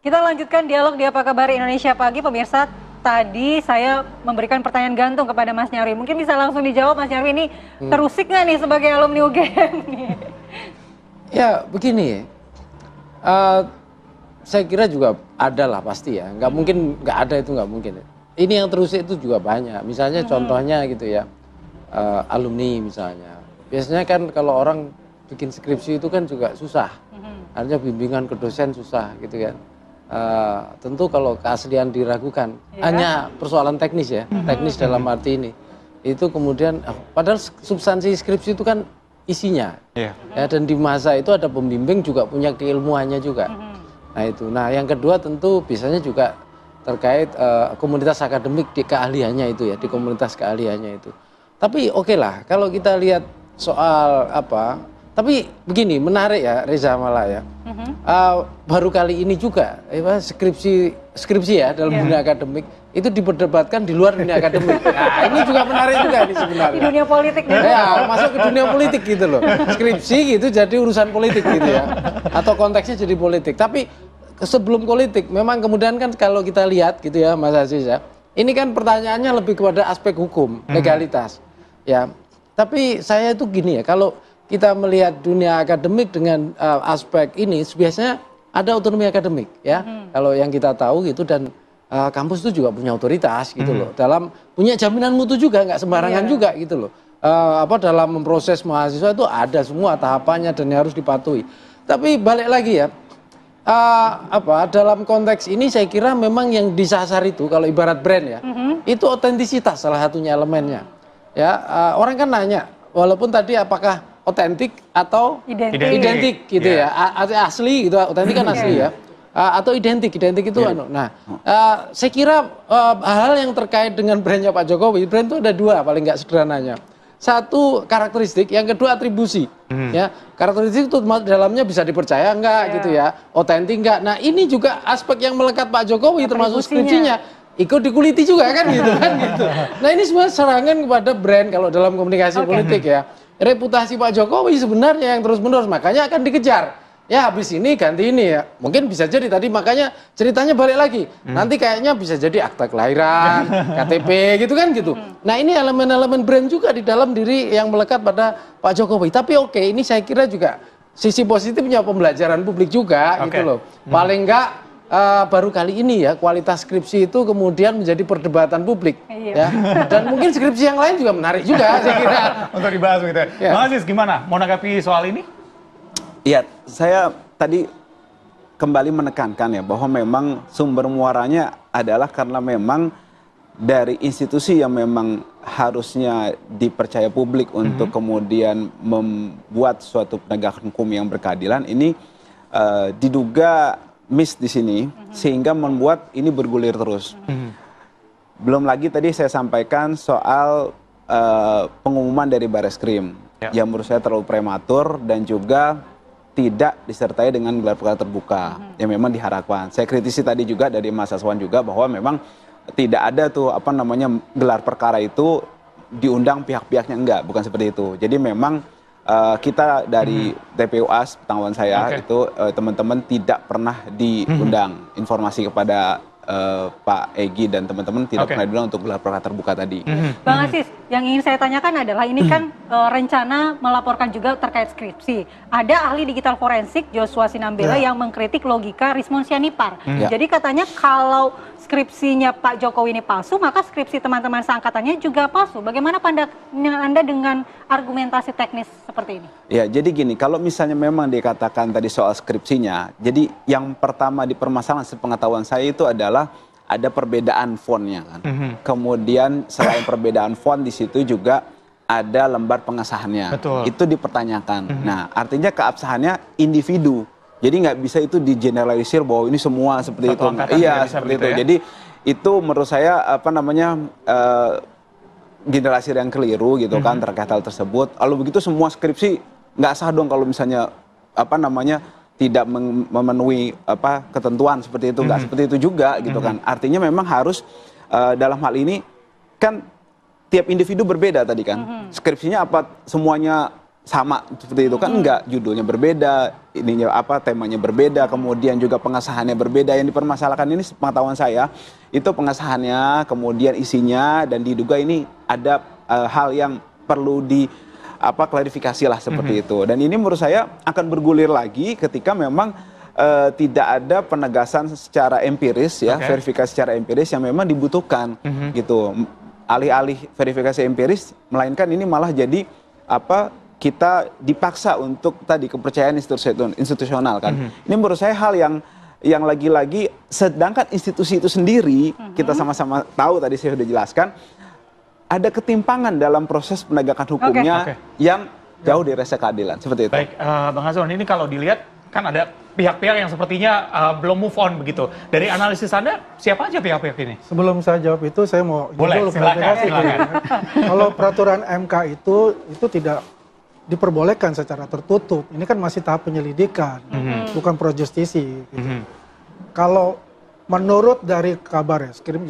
Kita lanjutkan dialog di Apa Kabar Indonesia Pagi, pemirsa. Tadi saya memberikan pertanyaan gantung kepada Mas Nyarwi. Mungkin bisa langsung dijawab, Mas Nyarwi, ini terusik nggak nih sebagai alumni UGM nih? Ya begini, saya kira juga ada lah pasti ya. Nggak mungkin nggak ada, itu nggak mungkin. Ini yang terusik itu juga banyak. Misalnya contohnya gitu ya, alumni misalnya. Biasanya kan kalau orang bikin skripsi itu kan juga susah. Artinya bimbingan ke dosen susah gitu kan. Tentu kalau keaslian diragukan, hanya persoalan teknis ya, teknis dalam arti ini. Itu kemudian, padahal substansi skripsi itu kan isinya, ya, dan di masa itu ada pembimbing juga punya keilmuannya juga. Nah itu, nah yang kedua tentu biasanya juga terkait komunitas akademik di keahliannya itu ya, di komunitas keahliannya itu. Tapi oke lah, kalau kita lihat soal apa, tapi begini, menarik ya Reza malah ya. Baru kali ini juga skripsi ya dalam dunia akademik itu diperdebatkan di luar dunia akademik. Nah, ini juga menarik juga nih sebenarnya. Di dunia politik nih. Ya, masuk ke dunia politik gitu loh. Skripsi gitu jadi urusan politik gitu ya. Atau konteksnya jadi politik. Tapi sebelum politik memang kemudian kan kalau kita lihat gitu ya Mas Aziz ya. Ini kan pertanyaannya lebih kepada aspek hukum, legalitas. Ya. Tapi saya itu gini ya, kalau kita melihat dunia akademik dengan aspek ini, biasanya ada otonomi akademik ya. Kalau yang kita tahu gitu, dan kampus itu juga punya otoritas gitu loh. Dalam punya jaminan mutu juga, nggak sembarangan juga gitu loh. Dalam memproses mahasiswa itu ada semua tahapannya dan harus dipatuhi. Tapi balik lagi ya, dalam konteks ini saya kira memang yang disasar itu kalau ibarat brand ya, itu otentisitas salah satunya elemennya. Ya, orang kan nanya, walaupun tadi apakah otentik atau identik gitu ya, asli gitu, otentik kan asli ya, atau identik itu nah, saya kira hal yang terkait dengan brandnya Pak Jokowi, brand itu ada dua paling nggak sederhananya. Satu karakteristik, yang kedua atribusi. Ya, karakteristik itu dalamnya bisa dipercaya enggak gitu ya, otentik enggak. Nah ini juga aspek yang melekat Pak Jokowi termasuk skripsinya. Ikut dikuliti juga kan gitu kan gitu. Nah ini semua serangan kepada brand kalau dalam komunikasi politik ya. Reputasi Pak Jokowi sebenarnya yang terus-menerus, makanya akan dikejar. Ya habis ini ganti ini ya. Mungkin bisa jadi tadi makanya ceritanya balik lagi. Nanti kayaknya bisa jadi akta kelahiran, KTP gitu kan gitu. Nah ini elemen-elemen brand juga di dalam diri yang melekat pada Pak Jokowi. Tapi oke, ini saya kira juga sisi positifnya pembelajaran publik juga gitu loh. Paling enggak baru kali ini ya kualitas skripsi itu kemudian menjadi perdebatan publik ya, dan mungkin skripsi yang lain juga menarik juga saya kira untuk dibahas gitu ya. Bang Aziz gimana mau menanggapi soal ini? Iya, saya tadi kembali menekankan ya bahwa memang sumber muaranya adalah karena memang dari institusi yang memang harusnya dipercaya publik untuk kemudian membuat suatu penegakan hukum yang berkeadilan ini diduga miss di sini sehingga membuat ini bergulir terus. Belum lagi tadi saya sampaikan soal pengumuman dari Bareskrim yang menurut saya terlalu prematur dan juga tidak disertai dengan gelar perkara terbuka yang memang diharapkan. Saya kritisi tadi juga dari Mas Aswan juga bahwa memang tidak ada tuh gelar perkara itu diundang pihak-pihaknya, enggak, bukan seperti itu. Jadi memang kita dari TPUAS, pengetahuan saya itu teman-teman tidak pernah diundang informasi kepada Pak Egy dan teman-teman tidak pernah diundang untuk gelar perkara terbuka tadi. Bang Aziz, yang ingin saya tanyakan adalah ini kan rencana melaporkan juga terkait skripsi. Ada ahli digital forensik Joshua Sinambela yang mengkritik logika Rismon Sianipar. Jadi katanya kalau skripsinya Pak Jokowi ini palsu, maka skripsi teman-teman seangkatannya juga palsu. Bagaimana pandangan Anda dengan argumentasi teknis seperti ini? Ya, jadi gini, kalau misalnya memang dikatakan tadi soal skripsinya, jadi yang pertama dipermasalahan sepengetahuan saya itu adalah ada perbedaan fontnya kan. Kemudian selain perbedaan font di situ juga ada lembar pengesahannya. Betul. Itu dipertanyakan. Nah, artinya keabsahannya individu. Jadi nggak bisa itu digeneralisir bahwa ini semua seperti itu. Iya, seperti itu. Ya? Jadi itu menurut saya generasi yang keliru gitu kan terkait hal tersebut. Lalu begitu semua skripsi nggak sah dong kalau misalnya tidak memenuhi ketentuan seperti itu, nggak seperti itu juga gitu kan. Artinya memang harus dalam hal ini kan tiap individu berbeda tadi kan. Skripsinya apa semuanya sama seperti itu kan enggak, judulnya berbeda, ininya apa, temanya berbeda, kemudian juga pengesahannya berbeda. Yang dipermasalahkan ini pengetahuan saya itu pengesahannya, kemudian isinya, dan diduga ini ada hal yang perlu klarifikasi lah seperti itu. Dan ini menurut saya akan bergulir lagi ketika memang tidak ada penegasan secara empiris ya, verifikasi secara empiris yang memang dibutuhkan gitu. Alih-alih verifikasi empiris, melainkan ini malah jadi kita dipaksa untuk tadi kepercayaan institusional kan. Ini menurut saya hal yang lagi-lagi, sedangkan institusi itu sendiri kita sama-sama tahu, tadi saya sudah jelaskan, ada ketimpangan dalam proses penegakan hukumnya yang jauh dari rasa keadilan seperti itu. Baik, Bang Hazwan, ini kalau dilihat kan ada pihak-pihak yang sepertinya belum move on begitu. Dari analisis Anda, siapa aja pihak-pihak ini? Sebelum saya jawab itu, saya mau boleh, silakan. Kalau peraturan MK itu tidak diperbolehkan secara tertutup. Ini kan masih tahap penyelidikan, bukan pro justisi. Gitu. Kalau menurut dari kabar Reskrim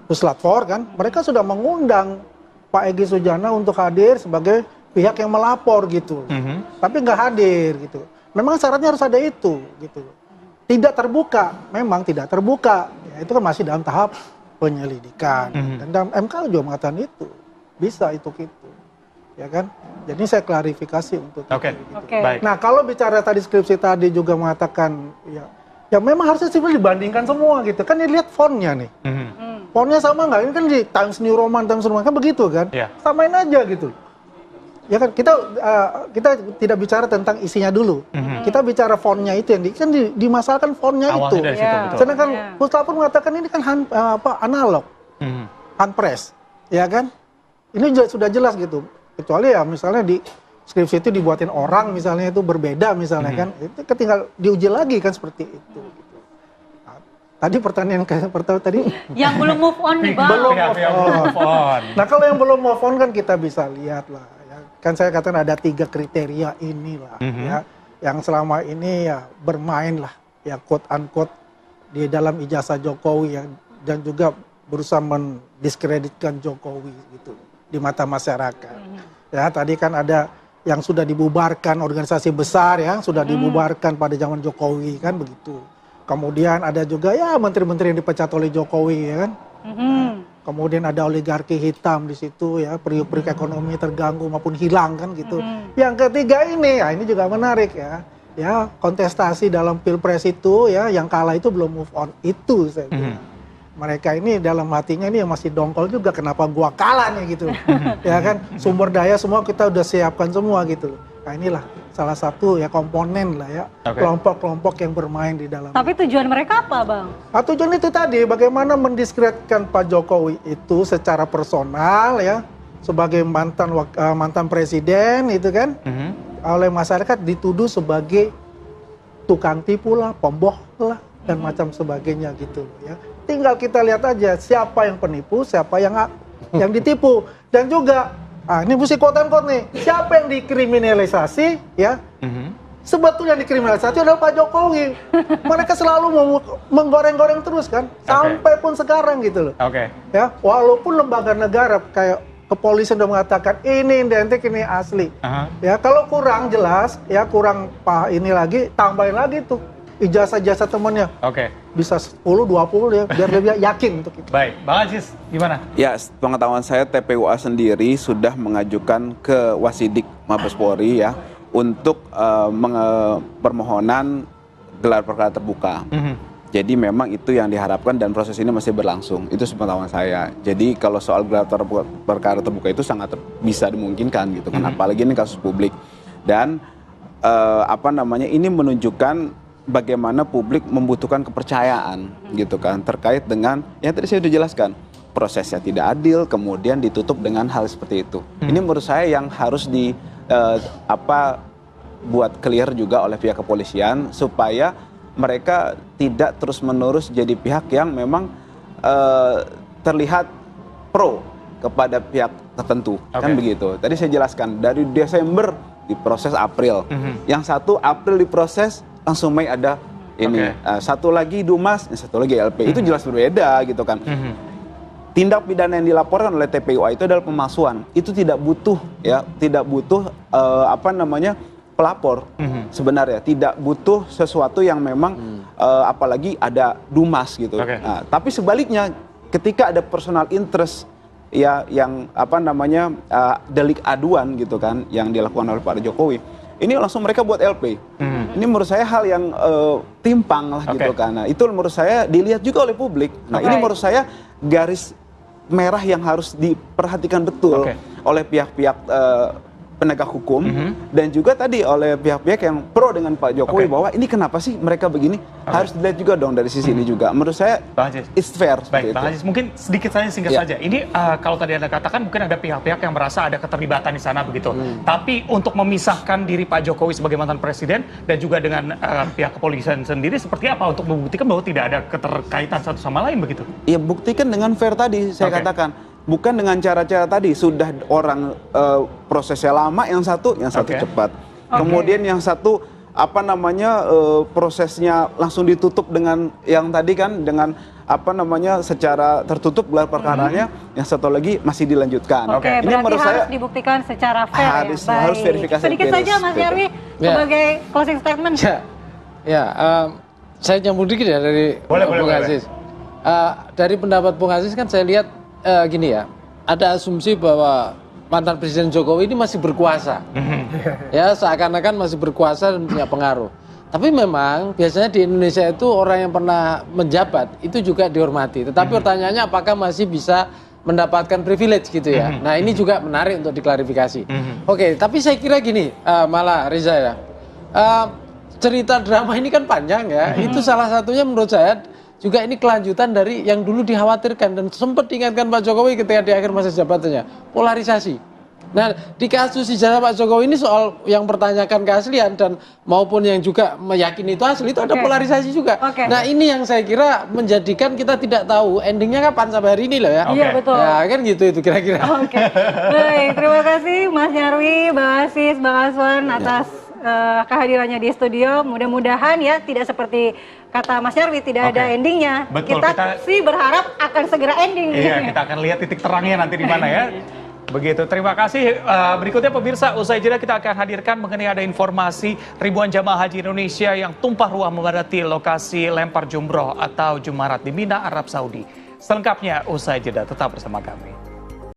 Puslat 4 kan, mereka sudah mengundang Pak Egy Sujana untuk hadir sebagai pihak yang melapor gitu, tapi nggak hadir gitu. Memang syaratnya harus ada itu gitu. Tidak terbuka, memang tidak terbuka. Ya, itu kan masih dalam tahap penyelidikan. Dan dalam MK juga mengatakan itu bisa itu gitu. Ya kan? Jadi saya klarifikasi untuk itu. Gitu. Baik. Nah, kalau bicara tadi skripsi tadi juga mengatakan ya memang harusnya sih dibandingkan semua gitu. Kan dilihat fontnya nih. Fontnya sama nggak? Ini kan di Times New Roman kan begitu kan? Samain aja gitu. Ya kan kita tidak bicara tentang isinya dulu. Kita bicara fontnya itu yang kan dimasalahkan fontnya itu. Dari situ, betul. Sedangkan Pusat pun mengatakan ini kan analog, handpress, ya kan? Ini sudah jelas gitu. Kecuali ya misalnya di skripsi itu dibuatin orang misalnya itu berbeda misalnya kan, itu tinggal diuji lagi kan seperti itu. Gitu. Nah, tadi pertanyaan pertama tadi yang belum move on nih Bang. Belum move on. Nah kalau yang belum move on kan kita bisa lihat lah. Ya. Kan saya katakan ada 3 kriteria inilah ya, yang selama ini ya bermain lah ya quote unquote di dalam ijazah Jokowi ya, dan juga berusaha mendiskreditkan Jokowi gitu di mata masyarakat. Ya tadi kan ada yang sudah dibubarkan organisasi besar ya, sudah dibubarkan pada zaman Jokowi kan begitu. Kemudian ada juga ya menteri-menteri yang dipecat oleh Jokowi ya kan. Kemudian ada oligarki hitam di situ ya, periuk-periuk ekonomi terganggu maupun hilang kan gitu. Yang ketiga ini, ya ini juga menarik ya. Ya kontestasi dalam Pilpres itu ya, yang kalah itu belum move on itu saya bilang. Mereka ini dalam hatinya ini yang masih dongkol juga, kenapa gua kalah nih gitu. Ya kan, sumber daya semua kita udah siapkan semua gitu. Nah inilah salah satu ya komponen lah ya, kelompok-kelompok yang bermain di dalam. Tapi tujuan mereka apa Bang? Nah, tujuan itu tadi bagaimana mendiskreditkan Pak Jokowi itu secara personal ya, sebagai mantan presiden itu kan, oleh masyarakat dituduh sebagai tukang tipu lah, pembohong lah, dan macam sebagainya gitu ya. Tinggal kita lihat aja siapa yang penipu, siapa yang ditipu, dan juga ini mesti quote-unquote nih, siapa yang dikriminalisasi ya. Sebetulnya yang dikriminalisasi adalah Pak Jokowi. Mereka selalu mau menggoreng-goreng terus kan, sampai pun sekarang gitu loh. Ya, walaupun lembaga negara kayak kepolisian sudah mengatakan ini identik, ini asli. Ya, kalau kurang jelas, ya kurang ini lagi, tambahin lagi tuh ijazah-ijazah temannya. Bisa 10, 20 ya, biar lebih yakin untuk itu. Baik, Bang Aziz gimana? Ya, pengetahuan saya TPUA sendiri sudah mengajukan ke Wasidik Mabes Polri ya untuk permohonan gelar perkara terbuka. Jadi memang itu yang diharapkan dan proses ini masih berlangsung. Itu sepengetahuan saya. Jadi kalau soal gelar perkara terbuka itu sangat bisa dimungkinkan gitu kan. Apalagi ini kasus publik. Dan ini menunjukkan bagaimana publik membutuhkan kepercayaan gitu kan terkait dengan yang tadi saya sudah jelaskan, prosesnya tidak adil kemudian ditutup dengan hal seperti itu. Ini menurut saya yang harus buat clear juga oleh pihak kepolisian supaya mereka tidak terus-menerus jadi pihak yang memang terlihat pro kepada pihak tertentu kan begitu. Tadi saya jelaskan dari Desember diproses April, yang 1 April diproses langsung Mei ada ini, satu lagi Dumas, satu lagi LP, itu jelas berbeda gitu kan. tindak pidana yang dilaporkan oleh TPUA itu adalah pemalsuan. Itu tidak butuh ya, tidak butuh pelapor sebenarnya, tidak butuh sesuatu yang memang apalagi ada dumas gitu. Nah, tapi sebaliknya ketika ada personal interest ya yang delik aduan gitu kan yang dilakukan oleh Pak Jokowi, ini langsung mereka buat LP. Ini menurut saya hal yang timpang lah gitu kan. Nah, itu menurut saya dilihat juga oleh publik. Nah, ini menurut saya garis merah yang harus diperhatikan betul oleh pihak-pihak penegak hukum dan juga tadi oleh pihak-pihak yang pro dengan Pak Jokowi bahwa ini kenapa sih mereka begini, harus dilihat juga dong dari sisi ini juga. Menurut saya it's fair. Baik, Bang Aziz, mungkin sedikit saja singkat saja. Ini kalau tadi Anda katakan mungkin ada pihak-pihak yang merasa ada keterlibatan di sana begitu. Tapi untuk memisahkan diri Pak Jokowi sebagai mantan presiden dan juga dengan pihak kepolisian sendiri seperti apa untuk membuktikan bahwa tidak ada keterkaitan satu sama lain begitu? Ya buktikan dengan fair tadi saya katakan. Bukan dengan cara-cara tadi, sudah orang prosesnya lama, yang satu cepat. Kemudian yang satu prosesnya langsung ditutup dengan yang tadi kan dengan secara tertutup gelar perkaranya, yang satu lagi masih dilanjutkan. Ini berarti harus dibuktikan secara fair. Harus verifikasi. Sedikit saja Mas Nyarwi sebagai closing statement. Saya nyambung dikit ya dari Bung Aziz. Dari pendapat Bung Aziz kan saya lihat gini ya, ada asumsi bahwa mantan Presiden Jokowi ini masih berkuasa, ya seakan-akan masih berkuasa dan punya pengaruh. Tapi memang biasanya di Indonesia itu orang yang pernah menjabat itu juga dihormati. Tetapi pertanyaannya apakah masih bisa mendapatkan privilege gitu ya? Nah ini juga menarik untuk diklarifikasi. Oke, tapi saya kira gini, malah Reza ya, cerita drama ini kan panjang ya. Itu salah satunya menurut saya juga ini kelanjutan dari yang dulu dikhawatirkan dan sempat diingatkan Pak Jokowi ketika di akhir masa jabatannya, polarisasi. Nah, di kasus ijazah Pak Jokowi ini soal yang pertanyakan keaslian dan maupun yang juga meyakini itu asli, itu ada polarisasi juga. Nah, ini yang saya kira menjadikan kita tidak tahu endingnya kapan sampai hari ini loh ya. Iya, betul. Ya, kan gitu itu kira-kira. Baik, terima kasih Mas Nyarwi, Bang Aziz, Bang Aswan atas kehadirannya di studio. Mudah-mudahan ya tidak seperti kata Mas Nyarwi, tidak ada endingnya. Betul, kita sih berharap akan segera ending. Iya, kita akan lihat titik terangnya nanti di mana ya. Begitu, terima kasih. Berikutnya pemirsa, usai jeda kita akan hadirkan mengenai ada informasi ribuan jamaah haji Indonesia yang tumpah ruah memadati lokasi lempar jumroh atau Jumarat di Mina, Arab Saudi. Selengkapnya usai jeda, tetap bersama kami.